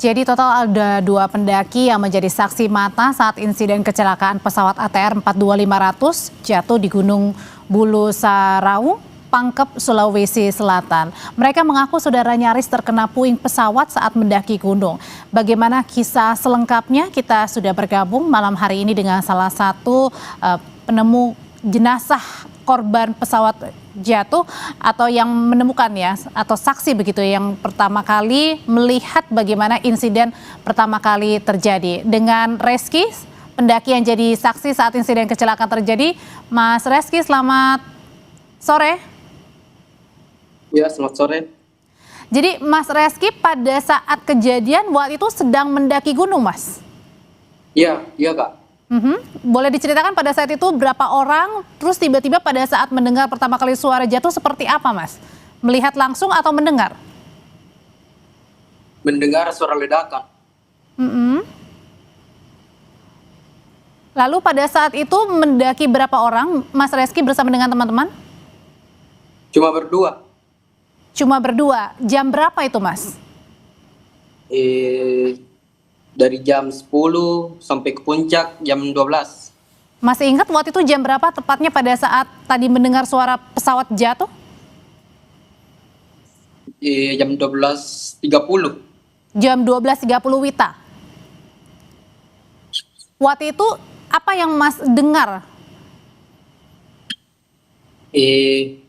Jadi total ada 2 pendaki yang menjadi saksi mata saat insiden kecelakaan pesawat ATR 42500 jatuh di Gunung Bulu Saraung, Pangkep, Sulawesi Selatan. Mereka mengaku saudara nyaris terkena puing pesawat saat mendaki gunung. Bagaimana kisah selengkapnya? Kita sudah bergabung malam hari ini dengan salah satu penemu jenazah korban pesawat jatuh atau yang menemukan ya, atau saksi begitu yang pertama kali melihat bagaimana insiden pertama kali terjadi. Dengan Reski, pendaki yang jadi saksi saat insiden kecelakaan terjadi. Mas Reski, selamat sore. Ya, selamat sore. Jadi Mas Reski pada saat kejadian waktu itu sedang mendaki gunung, Mas? Iya Kak. Boleh diceritakan pada saat itu berapa orang, terus tiba-tiba pada saat mendengar pertama kali suara jatuh seperti apa, Mas? Melihat langsung atau mendengar? Mendengar suara ledakan. Lalu pada saat itu mendaki berapa orang, Mas Reski bersama dengan teman-teman? Cuma berdua. Cuma berdua. Jam berapa itu, Mas? Dari jam 10 sampai ke puncak jam 12. Masih ingat waktu itu jam berapa tepatnya pada saat tadi mendengar suara pesawat jatuh? Jam 12.30. Jam 12.30 Wita. Waktu itu apa yang Mas dengar?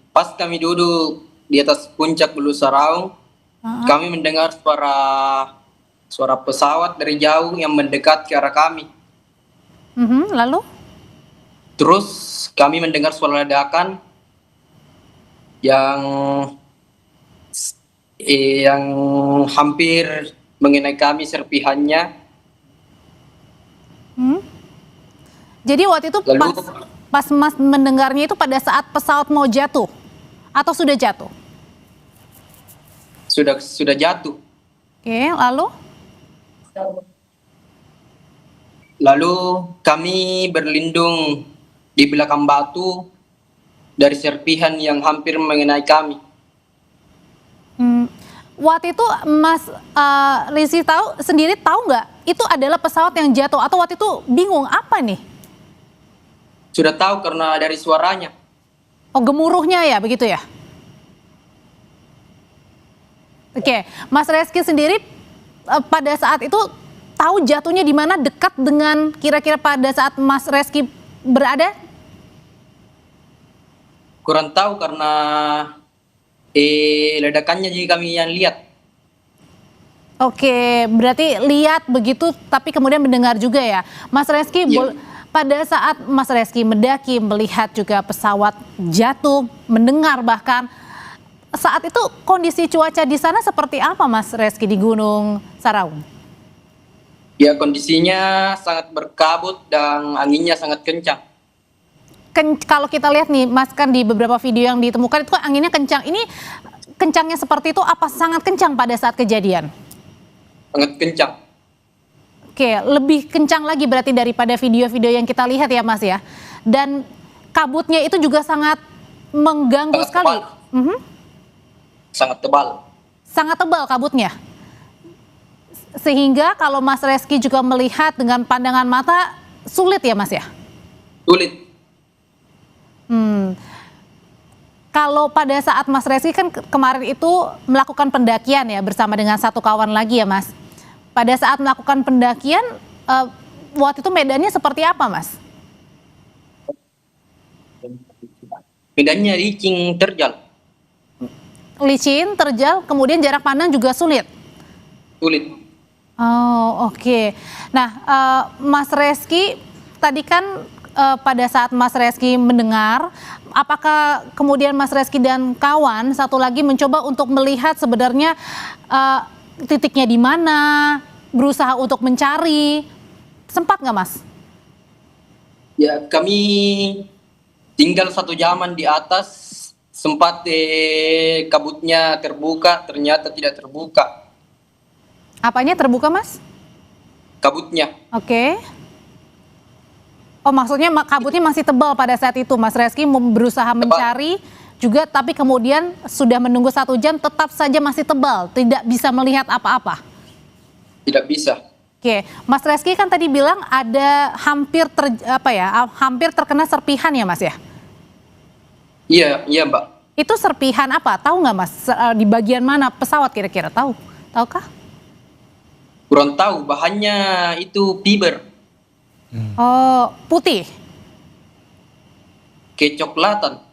Pas kami duduk di atas puncak Bulu Saraung, kami mendengar suara pesawat dari jauh yang mendekat ke arah kami. Lalu? Terus kami mendengar suara ledakan yang hampir mengenai kami serpihannya. Jadi waktu itu Lalu, pas Mas mendengarnya itu pada saat pesawat mau jatuh atau sudah jatuh? sudah jatuh. Oke, lalu? Lalu kami berlindung di belakang batu dari serpihan yang hampir mengenai kami. Waktu itu Mas Rizky sendiri tahu nggak itu adalah pesawat yang jatuh atau waktu itu bingung apa nih? Sudah tahu karena dari suaranya. Oh, gemuruhnya ya begitu ya? Oke, Mas Reski sendiri pada saat itu tahu jatuhnya di mana, dekat dengan kira-kira pada saat Mas Reski berada? Kurang tahu karena ledakannya jadi kami yang lihat. Oke, berarti lihat begitu tapi kemudian mendengar juga ya. Mas Reski, pada saat Mas Reski mendaki, melihat juga pesawat jatuh, mendengar bahkan, saat itu kondisi cuaca di sana seperti apa, Mas Reski, di Gunung Saraung? Ya, kondisinya sangat berkabut dan anginnya sangat kencang. Kalau kita lihat nih, Mas, kan di beberapa video yang ditemukan itu kan anginnya kencang. Ini kencangnya seperti itu apa sangat kencang pada saat kejadian? Sangat kencang. Oke, lebih kencang lagi berarti daripada video-video yang kita lihat ya, Mas ya. Dan kabutnya itu juga sangat mengganggu sekali. Sangat tebal. Sangat tebal kabutnya. Sehingga kalau Mas Reski juga melihat dengan pandangan mata sulit ya, Mas ya? Sulit. Kalau pada saat Mas Reski kan kemarin itu melakukan pendakian ya bersama dengan satu kawan lagi ya, Mas. Pada saat melakukan pendakian, waktu itu medannya seperti apa, Mas? Medannya licin, terjal. Licin, terjal, kemudian jarak pandang juga sulit? Sulit. Oh, oke. Nah, Mas Reski, tadi kan pada saat Mas Reski mendengar, apakah kemudian Mas Reski dan kawan satu lagi mencoba untuk melihat sebenarnya titiknya di mana, berusaha untuk mencari, sempat nggak, Mas? Ya, kami tinggal 1 jaman di atas, sempat kabutnya terbuka, ternyata tidak terbuka. Apanya terbuka, Mas? Kabutnya. Oke. Oh, maksudnya kabutnya masih tebal pada saat itu, Mas Reski berusaha mencari juga, tapi kemudian sudah menunggu 1 jam tetap saja masih tebal, tidak bisa melihat apa-apa. tidak bisa. Oke, Mas Reski kan tadi bilang ada hampir terkena serpihan ya Mas ya? Iya, iya Mbak. Itu serpihan apa? Tahu nggak Mas? Di bagian mana pesawat kira-kira? Tahukah? Kurang tahu, bahannya itu fiber, Oh, putih. kecoklatan.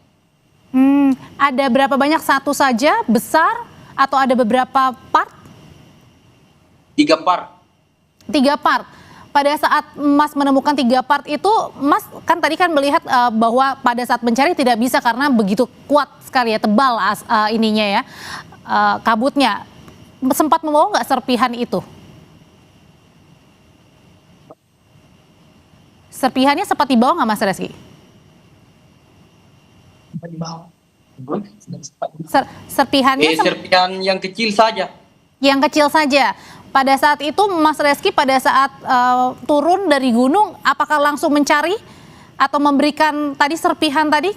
Ada berapa banyak? Satu saja, besar, atau ada beberapa part? 3 part. 3 part. Pada saat Mas menemukan 3 part itu, Mas kan tadi kan melihat bahwa pada saat mencari tidak bisa karena begitu kuat sekali ya, tebal ininya ya, kabutnya. Sempat membawa nggak serpihan itu? Serpihannya sempat dibawa nggak Mas Reski? Serpihannya Serpihan yang kecil saja. yang kecil saja. Pada saat itu Mas Reski pada saat turun dari gunung, apakah langsung mencari atau memberikan tadi serpihan tadi?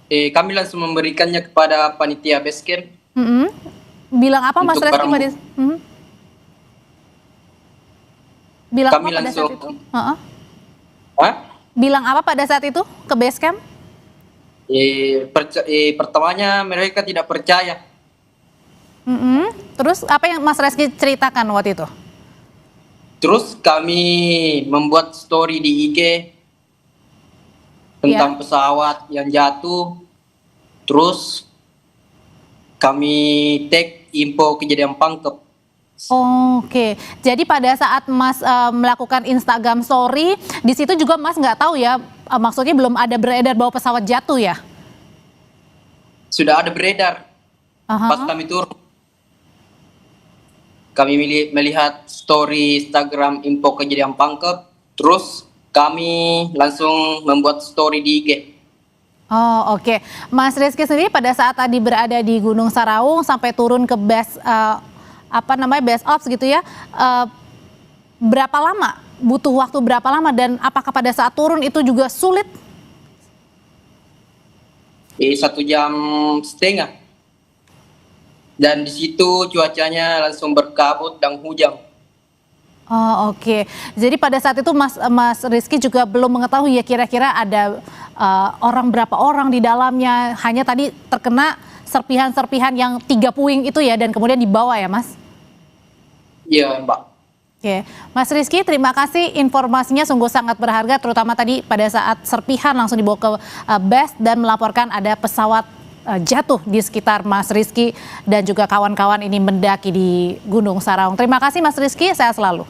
Kami langsung memberikannya kepada panitia base camp. Bilang apa Mas Untuk Reski barang- pada? Bilang Kami apa pada saat langsung- itu? Hah? Bilang apa pada saat itu ke base camp? Pertamanya mereka tidak percaya. Terus apa yang Mas Reski ceritakan waktu itu? Terus kami membuat story di IG tentang pesawat yang jatuh. Terus kami tag info kejadian Pangkep. Oke, jadi pada saat Mas melakukan Instagram Story, di situ juga Mas nggak tahu ya, maksudnya belum ada beredar bahwa pesawat jatuh ya? Sudah ada beredar. Pas kami turun, kami melihat story Instagram info kejadian Pangkep, terus kami langsung membuat story di IG. Oh oke, Mas Reski sendiri pada saat tadi berada di Gunung Saraung sampai turun ke base base ops gitu ya, berapa lama? Butuh waktu berapa lama dan apakah pada saat turun itu juga sulit? 1,5 jam. Dan di situ cuacanya langsung berkabut dan hujan. Oh oke, jadi pada saat itu Mas Rizky juga belum mengetahui ya kira-kira ada berapa orang di dalamnya, hanya tadi terkena serpihan-serpihan yang 3 puing itu ya dan kemudian dibawa ya Mas? Iya Mbak. Oke, Mas Rizky terima kasih informasinya sungguh sangat berharga terutama tadi pada saat serpihan langsung dibawa ke base dan melaporkan ada pesawat jatuh di sekitar Mas Rizky dan juga kawan-kawan ini mendaki di Gunung Saraung. Terima kasih Mas Rizky, sehat selalu.